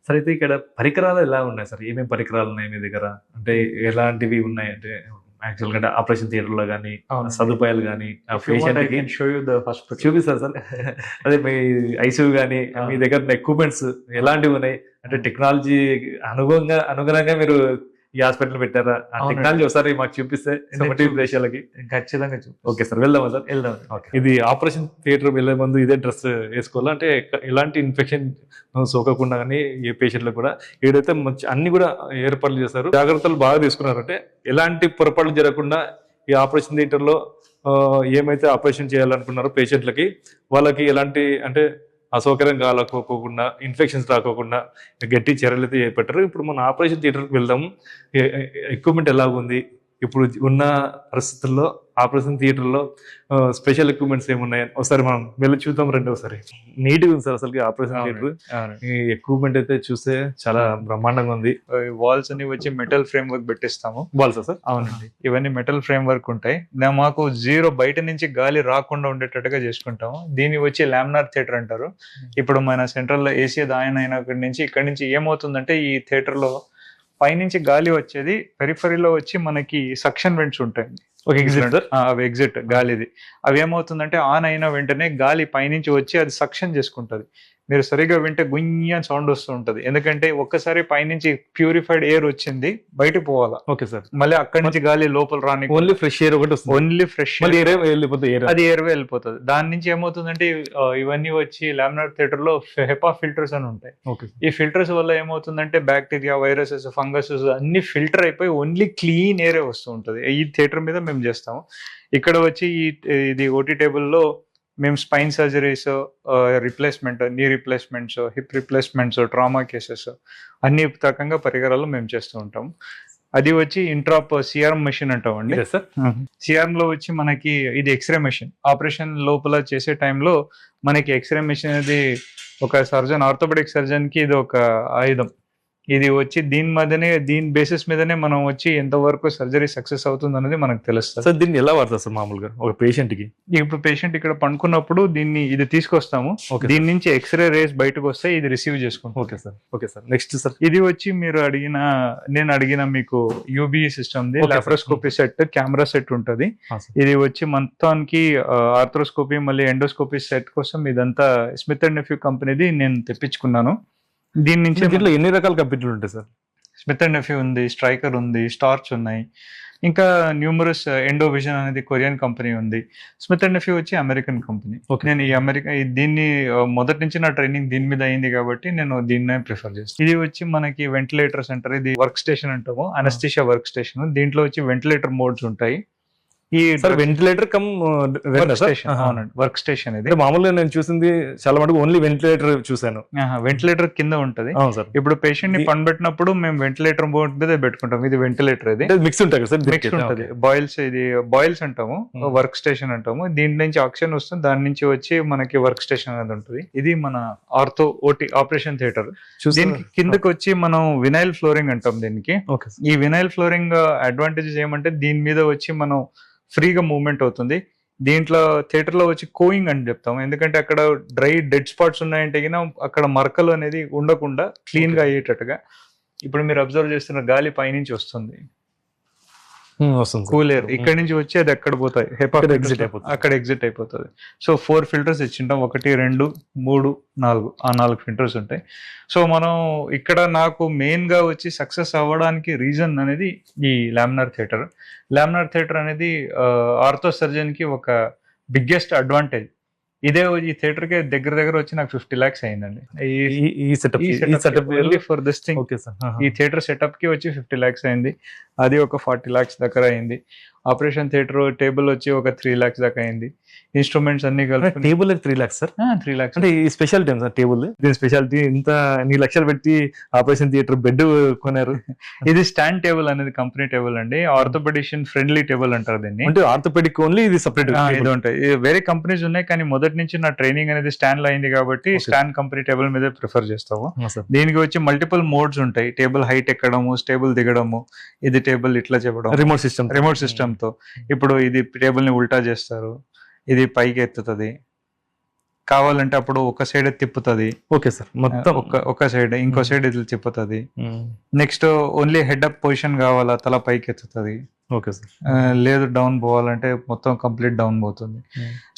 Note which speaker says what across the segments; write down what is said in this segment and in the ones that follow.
Speaker 1: Sir అయితే ఇక్కడ పరికరాలు ఎలా ఉన్నాయి సార్? ఏమేం పరికరాలున్నాయి మీ దగ్గర? అంటే ఎలాంటివి ఉన్నాయంటే యాక్చువల్‌గా అంటే ఆపరేషన్ థియేటర్‌లో గాని,
Speaker 2: అవునండి.
Speaker 1: సదుపాయాలు గాని, ఆ
Speaker 2: ఇఫ్ యూ వాంట్ ఐ
Speaker 1: పేషెంట్‌కి
Speaker 2: can show you the first pic.
Speaker 1: చూపిస్తారా సార్? అదే మీ ఐసీయూ గాని, మీ దగ్గర ఉన్న ఎక్విప్‌మెంట్స్ ఎలాంటివున్నాయి? అంటే టెక్నాలజీ అనుగుణంగా మీరు ఈ హాస్పిటల్ పెట్టారా? ఆ
Speaker 2: అవునండి.
Speaker 1: టెక్నాలజీ ఒకసారి మాకు చూపిస్తే సొమెటివ్ ప్రేక్షకులకి.
Speaker 2: ఖచ్చితంగా
Speaker 1: ఓకే సార్. వెళ్దామా సార్?
Speaker 2: వెళ్దాం.
Speaker 1: ఓకే. ఇది ఆపరేషన్ థియేటర్ వెళ్ళే ముందు ఇదే డ్రెస్ ఏసుకోవాలా? అంటే ఎలాంటి ఇన్ఫెక్షన్ సోకకుండా గాని ఏ పేషెంట్‌లకు కూడా ఈడైతే మంచి అన్ని కూడా ఏర్పాట్లు చేశారు. జాగ్రత్తలు బాగా తీసుకున్నారంటే ఎలాంటి పొరపాట్లు జరగకుండా ఈ ఆపరేషన్ థియేటర్‌లో ఏమైతే ఆపరేషన్ చేయాలనుకున్నారో పేషెంట్‌లకి వాళ్ళకి ఎలాంటి అంటే అసౌకర్యం కాలేకోకుండా, ఇన్ఫెక్షన్స్ రాకోకుండా గట్టి చర్యలైతే చేపట్టారు. ఇప్పుడు మనం ఆపరేషన్ థియేటర్‌కి వెళ్దాము. ఎ ఎ ఎక్విప్‌మెంట్ ఎలాగుంది? ఇప్పుడు ఉన్న పరిస్థితుల్లో ఆపరేషన్ థియేటర్‌లో స్పెషల్ ఎక్విప్‌మెంట్స్ ఏమున్నాయి? ఒకసారి మనం వెళ్లి చూద్దాం రండి ఒకసారి. నీట్‌గా ఉంది సార్ అసలకి ఆపరేషన్ థియేటర్. ఈ ఎక్విప్‌మెంట్ అయితే చూస్తే చాలా బ్రహ్మాండంగా ఉంది.
Speaker 2: వాల్స్ అన్ని వచ్చి మెటల్ ఫ్రేమ్ వర్క్ పెట్టిస్తాము.
Speaker 1: బాల్సా సార్?
Speaker 2: అవునండి. ఇవన్నీ మెటల్ ఫ్రేమ్ వర్క్ ఉంటాయి. మాకు జీరో బయట నుంచి గాలి రాకుండా ఉండేటట్టుగా చేసుకుంటాము. దీన్ని వచ్చి లామినార్ థియేటర్ అంటారు. ఇప్పుడు మన సెంట్రల్ లో ఏసీ ఆయన ఇక్కడి నుంచి ఏమవుతుందంటే ఈ థియేటర్ లో పైనుంచి గాలి వచ్చేది పెరిఫరీలో వచ్చి మనకి సక్షన్ వెంట్స్ ఉంటాయండి.
Speaker 1: ఒక ఎగ్జిట్ సార్?
Speaker 2: అవి ఎగ్జిట్ గాలిది. అవి ఏమవుతుందంటే ఆన్ అయిన వెంటనే గాలి పైనుంచి వచ్చి అది సక్షన్ చేసుకుంటది. మీరు సరిగా వింటే గుయ్య అని సౌండ్ వస్తూ ఉంటది. ఎందుకంటే ఒక్కసారి పైనుంచి ప్యూరిఫైడ్ ఎయిర్ వచ్చింది బయటకు పోవాలా.
Speaker 1: Okay sir.
Speaker 2: మళ్ళీ అక్కడి నుంచి గాలి లోపల రాని
Speaker 1: ఓన్లీ ఫ్రెష్ ఎయిర్ ఒకటి వస్తుంది.
Speaker 2: ఓన్లీ ఫ్రెష్
Speaker 1: మళ్ళీ ఎయిర్ వెళ్ళిపోతుంది.
Speaker 2: అది ఎయిర్ వెళ్ళిపోతుంది. దాని నుంచి ఏమవుతుందంటే ఇవన్నీ వచ్చి లామినార్ థియేటర్ లో హెపా ఫిల్టర్స్ అని ఉంటాయి.
Speaker 1: ఓకే.
Speaker 2: ఈ ఫిల్టర్స్ వల్ల ఏమవుతుందంటే బ్యాక్టీరియా, వైరసెస్, ఫంగస్ అన్ని ఫిల్టర్ అయిపోయి ఓన్లీ క్లీన్ ఎయిర్ వస్తూ ఉంటది. ఈ థియేటర్ మీద మేము చేస్తాము. ఇక్కడ వచ్చి ఇది ఓటీ టేబుల్ లో మేము స్పైన్ సర్జరీస్, రిప్లేస్మెంట్, నీ replacements, hip replacements, trauma cases అన్ని రకంగా పరికరాలు మేము చేస్తూ ఉంటాం. అది వచ్చి ఇంట్రాప్ సిఆర్ఎం మెషిన్ అంటామండి.
Speaker 1: సార్
Speaker 2: సిఆర్ఎం లో వచ్చి మనకి ఇది ఎక్స్రే మెషిన్. ఆపరేషన్ లోపల చేసే టైంలో మనకి ఎక్స్రే మెషిన్ అనేది ఒక సర్జన్, ఆర్థోపెడిక్ సర్జన్ కి ఇది ఒక ఆయుధం. ఇది వచ్చి దీని బేసిస్ మీదనే మనం వచ్చి ఎంతవరకు సర్జరీ సక్సెస్ అవుతుంది అనేది మనకు తెలుస్తుంది.
Speaker 1: సార్ దీన్ని ఎలా వాడతారు సార్ మామూలుగా ఒక పేషెంట్ కి?
Speaker 2: ఇప్పుడు పేషెంట్ ఇక్కడ పడుకున్నప్పుడు ఇది తీసుకొస్తాము. దీని నుంచి ఎక్స్రే రేస్ బయటకు వస్తే ఇది రిసీవ్ చేసుకుంటాం.
Speaker 1: Okay sir. Okay sir. Next sir
Speaker 2: ఇది వచ్చి నేను అడిగిన మీకు UB system the laparoscopy set, camera set ఉంటది. ఇది వచ్చి మొత్తానికి ఆర్థ్రోస్కోపీ మళ్ళీ ఎండోస్కోపీ సెట్ కోసం ఇదంతా స్మిత్ అండ్ నెఫ్యూ కంపెనీది నేను తెప్పించుకున్నాను.
Speaker 1: దీంట్లో ఎన్ని రకాల కంప్యూటర్లు ఉంటాయి సార్?
Speaker 2: స్మిత్ అండ్ నెఫ్యూ ఉంది, స్ట్రైకర్ ఉంది, స్టార్చ్ ఉన్నాయి, ఇంకా న్యూమరస్ ఎండోవిజన్ అనేది కొరియన్ కంపెనీ ఉంది. స్మిత్ అండ్ నెఫ్యూ వచ్చి అమెరికన్ కంపెనీ. నేను దీన్ని మొదటి నుంచి నా ట్రైనింగ్ దీని మీద అయింది కాబట్టి నేను దీన్నే ప్రిఫర్ చేస్తాను. ఇది వచ్చి మనకి వెంటిలేటర్ సెంటర్, ఇది వర్క్ స్టేషన్ అంటాము, అనస్థీషియా వర్క్ స్టేషన్. దీంట్లో వచ్చి వెంటిలేటర్ మోడ్స్ ఉంటాయి. ఈ
Speaker 1: వెంటిలేటర్ కమ్
Speaker 2: వర్క్ స్టేషన్ ఇది.
Speaker 1: మామూలుగా నేను చూసింది చాలా మటుకు ఓన్లీ వెంటిలేటర్ చూసాను.
Speaker 2: వెంటిలేటర్ కింద ఉంటది. ఇప్పుడు పేషెంట్ ని పండబెట్టినప్పుడు మేము వెంటిలేటర్ బోర్డ్ మీద పెట్టుకుంటాం. ఇది వెంటిలేటర్, ఇది
Speaker 1: మిక్స్ ఉంటుంది సార్.
Speaker 2: మిక్స్ ఉంటుంది. బాయిల్స్ అంటాము, వర్క్ స్టేషన్ అంటాము. దీని నుంచి ఆక్సిజన్ వస్తుంది, దాని నుంచి వచ్చి మనకి వర్క్ స్టేషన్ అనేది ఉంటుంది. ఇది మన ఆర్థో ఓటీ ఆపరేషన్ థియేటర్. దీనికి కిందకి వచ్చి మనం వినైల్ ఫ్లోరింగ్ అంటాం దీనికి. ఈ వినైల్ ఫ్లోరింగ్ అడ్వాంటేజెస్ ఏమంటే దీని మీద వచ్చి మనం ఫ్రీగా మూవ్మెంట్ అవుతుంది. దీంట్లో థియేటర్ లో వచ్చి కోయింగ్ అని చెప్తాం. ఎందుకంటే అక్కడ డ్రై డెడ్ స్పాట్స్ ఉన్నాయంటే అక్కడ మరకలు అనేది ఉండకుండా క్లీన్ గా అయ్యేటట్టుగా. ఇప్పుడు మీరు అబ్జర్వ్ చేస్తున్న గాలి పైనుంచి వస్తుంది, కూల్ ఎయిర్ ఇక్కడ నుంచి వచ్చి అది ఎక్కడ పోతాయి, అక్కడ ఎగ్జిట్ అయిపోతుంది. So 4 filters ఇచ్చింటాం. 1, 2, 3, 4 ఆ 4 ఫిల్టర్స్ ఉంటాయి. సో మనం ఇక్కడ నాకు మెయిన్ గా వచ్చి సక్సెస్ అవ్వడానికి రీజన్ అనేది ఈ లామినార్ థియేటర్. లామినార్ థియేటర్ అనేది ఆర్థో సర్జన్ కి ఒక బిగ్గెస్ట్ అడ్వాంటేజ్. ఈ థియేటర్ కి దగ్గర వచ్చి నాకు 50 lakhs అయిందండి. ఈ థియేటర్ సెటప్ కి వచ్చి 50 lakhs అయింది. అది ఒక 40 lakhs దగ్గర అయింది. ఆపరేషన్ థియేటర్ టేబుల్ వచ్చి ఒక 3 lakhs దాకా అయింది. ఇన్స్ట్రుమెంట్స్ అన్ని కలిపి
Speaker 1: టేబుల్ 3 lakhs సార్.
Speaker 2: 3 lakhs
Speaker 1: అంటే ఈ స్పెషాలిటీ సార్ టేబుల్. దీని స్పెషాలిటీ ఇంత 2 లక్షలు పెట్టి ఆపరేషన్ థియేటర్ బెడ్ కొన్నారు.
Speaker 2: ఇది స్టాండ్ టేబుల్ అనేది కంపెనీ టేబుల్ అండి. ఆర్థోపెడిషన్ ఫ్రెండ్లీ టేబుల్ అంటారు దీన్ని.
Speaker 1: అంటే ఆర్థోపెడిక్ ఓన్లీ ఇది సెపరేట్
Speaker 2: ఇది ఉంటాయి. వేరే కంపెనీస్ ఉన్నాయి కానీ మొదటి నుంచి నా ట్రైనింగ్ అనేది స్టాండ్ లో అయింది కాబట్టి స్టాండ్ కంపెనీ టేబుల్ మీద ప్రిఫర్ చేస్తాము. దీనికి వచ్చి మల్టిపుల్ మోడ్స్ ఉంటాయి. టేబుల్ హైట్ ఎక్కడము, స్టేబుల్ దిగడము, ఇది టేబుల్ ఇట్లా చెప్పడం, రిమోట్ సిస్టమ్ తో. ఇప్పుడు ఇది టేబుల్ ని ఉల్టా చేస్తారు, ఇది పైకి ఎత్తుతుంది, కావాలంటే అప్పుడు ఒక సైడ్ తిప్పుతుంది,
Speaker 1: ఓకే సార్, మొత్తం
Speaker 2: ఒక సైడ్ ఇంకో సైడ్ ఇది తిప్పుతుంది. Next only head up position కావాలా, తల పైకి ఎత్తుతుంది.
Speaker 1: Okay sir.
Speaker 2: లేదు డౌన్ పోవాలంటే మొత్తం కంప్లీట్ డౌన్ పోతుంది.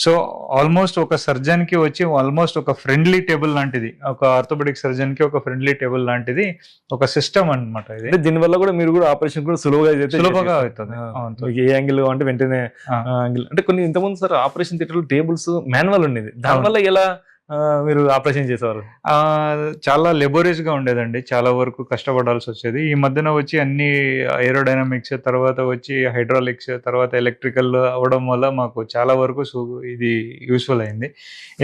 Speaker 2: సో ఆల్మోస్ట్ ఒక సర్జన్ కి వచ్చి ఆల్మోస్ట్ ఒక ఫ్రెండ్లీ టేబుల్ లాంటిది, ఒక ఆర్థోపెడిక్ సర్జన్ కి ఒక ఫ్రెండ్లీ టేబుల్ లాంటిది ఒక సిస్టమ్ అన్నమాట ఇది.
Speaker 1: అంటే దీని వల్ల కూడా మీరు కూడా ఆపరేషన్ కూడా
Speaker 2: సులభంగా అవుతుంది.
Speaker 1: ఏ యాంగిల్ అంటే వెంటనే యాంగిల్ అంటే కొన్ని ఇంతకుముందు sir operation theatre tables manual ఉండేది, దానివల్ల ఎలా మీరు ఆపరేషన్ చేసేవారు?
Speaker 2: చాలా లెబోరియస్ గా ఉండేదండి, చాలా వరకు కష్టపడాల్సి వచ్చేది. ఈ మధ్యన వచ్చి అన్ని ఏరోడైనమిక్స్, తర్వాత వచ్చి హైడ్రాలిక్స్, తర్వాత ఎలక్ట్రికల్ అవడం వల్ల మాకు చాలా వరకు ఇది యూస్ఫుల్ అయింది.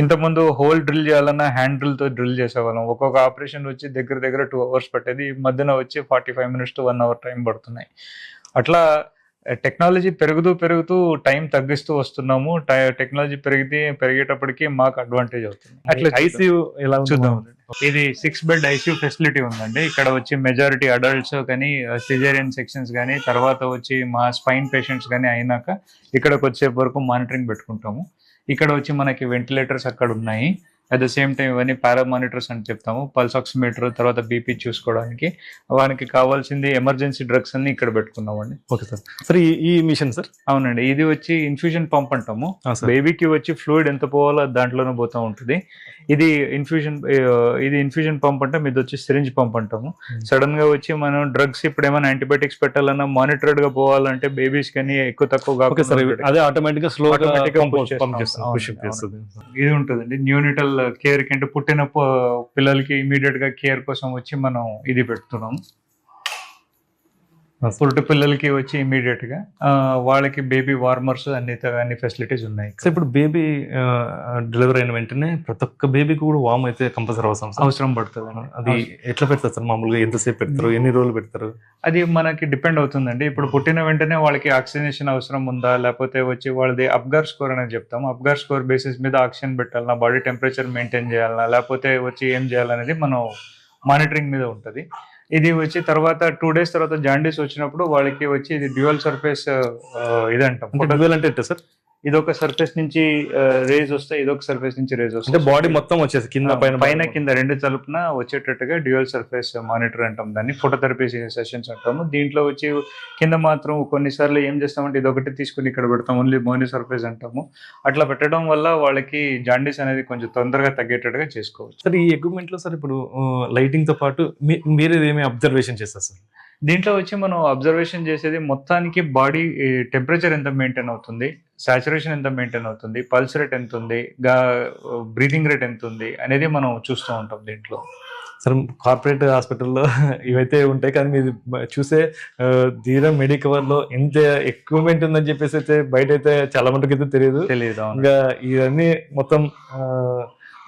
Speaker 2: ఇంతకుముందు హోల్ డ్రిల్ చేయాలన్నా హ్యాండ్ డ్రిల్ తో డ్రిల్ చేసేవాళ్ళం. ఒక్కొక్క ఆపరేషన్ వచ్చి దగ్గర 2 hours పట్టేది, ఈ మధ్యన వచ్చి 45 minutes to 1 hour టైం పడుతున్నాయి. అట్లా టెక్నాలజీ పెరుగుతూ టైం తగ్గిస్తూ వస్తున్నాము. టెక్నాలజీ పెరిగేటప్పటికి మాకు అడ్వాంటేజ్ అవుతుంది.
Speaker 1: అట్లా ఐసీయూ ఎలా
Speaker 2: చూద్దాం. ఇది 6 bed ఐసీయూ ఫెసిలిటీ ఉందండి. ఇక్కడ వచ్చి మెజారిటీ అడల్ట్స్ కానీ, సిజేరియన్ సెక్షన్స్ కానీ, తర్వాత వచ్చి మా స్పైన్ పేషెంట్స్ కానీ అయినాక ఇక్కడికి వచ్చే వరకు మానిటరింగ్ పెట్టుకుంటాము. ఇక్కడ వచ్చి మనకి వెంటిలేటర్స్ అక్కడ ఉన్నాయి. అట్ ద సేమ్ టైం ఇవన్నీ పారామానిటర్స్ అని చెప్తాము, పల్స్ ఆక్సిమీటర్, తర్వాత బీపీ చూసుకోవడానికి. వానికి కావాల్సింది ఎమర్జెన్సీ డ్రగ్స్ అన్ని ఇక్కడ పెట్టుకున్నామండి.
Speaker 1: Okay sir. సార్ ఈ మిషన్ సార్?
Speaker 2: అవునండి, ఇది వచ్చి ఇన్ఫ్యూజన్ పంప్ అంటాము. బేబీకి వచ్చి ఫ్లూయిడ్ ఎంత పోవాలో దాంట్లోనే పోతూ ఉంటుంది. ఇది ఇన్ఫ్యూజన్ పంప్ అంటే మీది వచ్చి సిరింజ్ పంప్ అంటాము. సడన్ గా వచ్చి మనం డ్రగ్స్ ఇప్పుడు ఏమైనా యాంటీబయాటిక్స్ పెట్టాలన్నా మానిటర్డ్ గా పోవాలంటే బేబీస్ కానీ ఎక్కువ తక్కువ
Speaker 1: అదే ఆటోమేటిక్ గా స్లో
Speaker 2: ఇది ఉంటుందండి. న్యూనిటల్ కేర్ కి అంటే పుట్టిన పిల్లలకి ఇమీడియట్ గా కేర్ కోసం వచ్చి మనం ఇది పెడుతున్నాం. పుట్టి పిల్లలకి వచ్చి ఇమీడియట్ గా వాళ్ళకి బేబీ వార్మర్స్ అన్ని ఫెసిలిటీస్ ఉన్నాయి.
Speaker 1: సో ఇప్పుడు బేబీ డెలివరీ అయిన వెంటనే ప్రతి ఒక్క బేబీకి కూడా వామ్ అయితే కంపల్సరీ
Speaker 2: అవసరం పడుతుంది.
Speaker 1: అది ఎట్లా పెడతారు సార్ మామూలుగా? ఎంతసేపు పెడతారు, ఎన్ని రోజులు పెడతారు?
Speaker 2: అది మనకి డిపెండ్ అవుతుందండి. ఇప్పుడు పుట్టిన వెంటనే వాళ్ళకి ఆక్సిజనేషన్ అవసరం ఉందా, లేకపోతే వచ్చి వాళ్ళది అప్గార్ స్కోర్ అనేది చెప్తాము. అప్గార్ స్కోర్ బేసిస్ మీద ఆక్సిజన్ పెట్టాలన్నా, బాడీ టెంపరేచర్ మెయింటైన్ చేయాలన్నా, లేకపోతే వచ్చి ఏం చేయాలనేది మనం మానిటరింగ్ మీద ఉంటుంది. ఇది వచ్చి తర్వాత 2 days తర్వాత జాండీస్ వచ్చినప్పుడు వాళ్ళకి వచ్చి ఇది డ్యూయల్ సర్ఫేస్ ఇది అంటాం.
Speaker 1: అంటే సార్
Speaker 2: ఇది ఒక సర్ఫేస్ నుంచి రేజ్ వస్తాయి, ఇది ఒక సర్ఫేస్ నుంచి రేజ్ వస్తాయి.
Speaker 1: అంటే బాడీ మొత్తం వచ్చేసి కింద
Speaker 2: పైన కింద రెండు తలుపున వచ్చేటట్టుగా డ్యూయల్ సర్ఫేస్ మానిటర్ అంటాం దాన్ని. ఫోటోథెరపీ సెషన్స్ అంటాము. దీంట్లో వచ్చి కింద మాత్రం కొన్నిసార్లు ఏం చేస్తామంటే ఇది ఒకటి తీసుకుని ఇక్కడ పెడతాం, ఓన్లీ మోని సర్ఫేస్ అంటాము. అట్లా పెట్టడం వల్ల వాళ్ళకి జాండీస్ అనేది కొంచెం తొందరగా తగ్గేటట్టుగా చేసుకోవచ్చు.
Speaker 1: సార్ ఈ ఎక్విప్మెంట్ లో సార్ ఇప్పుడు లైటింగ్ తో పాటు మీరు ఏమి అబ్జర్వేషన్ చేస్తారు సార్?
Speaker 2: దీంట్లో వచ్చి మనం అబ్జర్వేషన్ చేసేది మొత్తానికి బాడీ టెంపరేచర్ ఎంత మెయింటైన్ అవుతుంది, సాచురేషన్ ఎంత మెయింటైన్ అవుతుంది, పల్స్ రేట్ ఎంత ఉంది, బ్రీతింగ్ రేట్ ఎంత ఉంది అనేది మనం చూస్తూ ఉంటాం దీంట్లో.
Speaker 1: సార్ కార్పొరేట్ హాస్పిటల్లో ఇవైతే ఉంటాయి, కానీ మీరు చూసే ధీరం మెడికవర్ లో ఎంత ఎక్విప్మెంట్ ఉందని చెప్పేసి అయితే బయట అయితే చాలా మటుకు అయితే తెలియదు. ఇంకా ఇవన్నీ మొత్తం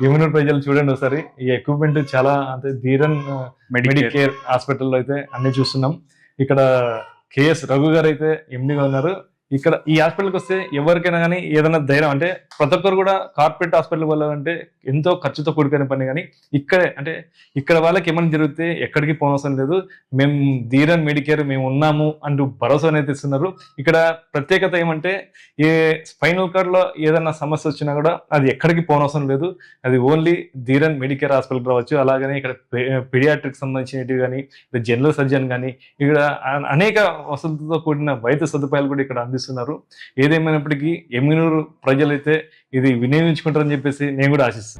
Speaker 1: ఇమ్యూనో ప్రజలు చూడండి ఒకసారి. ఈ ఎక్విప్మెంట్ చాలా అంటే ధీరన్ మెడికేర్ హాస్పిటల్లో అయితే అన్ని చూస్తున్నాం. ఇక్కడ కేఎస్ రఘు గారు అయితే ఎండిగా ఉన్నారు. ఇక్కడ ఈ హాస్పిటల్కి వస్తే ఎవరికైనా కానీ ఏదైనా ధైర్యం అంటే ప్రతి ఒక్కరు కూడా కార్పొరేట్ హాస్పిటల్కి వెళ్ళాలంటే ఎంతో ఖర్చుతో కూడుకునే పని, కానీ ఇక్కడే అంటే ఇక్కడ వాళ్ళకి ఏమైనా జరిగితే ఎక్కడికి పోనవసరం లేదు, మేము ధీరన్ మెడికేర్ మేము ఉన్నాము అంటూ భరోసా అనేది ఇస్తున్నారు. ఇక్కడ ప్రత్యేకత ఏమంటే ఏ స్పైనల్ కార్డ్ లో ఏదైనా సమస్య వచ్చినా కూడా అది ఎక్కడికి పోనవసరం లేదు, అది ఓన్లీ ధీరన్ మెడికేర్ హాస్పిటల్కి రావచ్చు. అలాగనే ఇక్కడ పీడియాట్రిక్ సంబంధించినవి కానీ, జనరల్ సర్జన్ కానీ, ఇక్కడ అనేక వసతులతో కూడిన వైద్య సదుపాయాలు కూడా ఇక్కడ అందిస్తున్నారు. ఏదేమైనప్పటికీ ఎమ్మిగనూరు ప్రజలైతే ఇది వినియోగించుకుంటారని చెప్పేసి నేను కూడా ఆశిస్తున్నాను.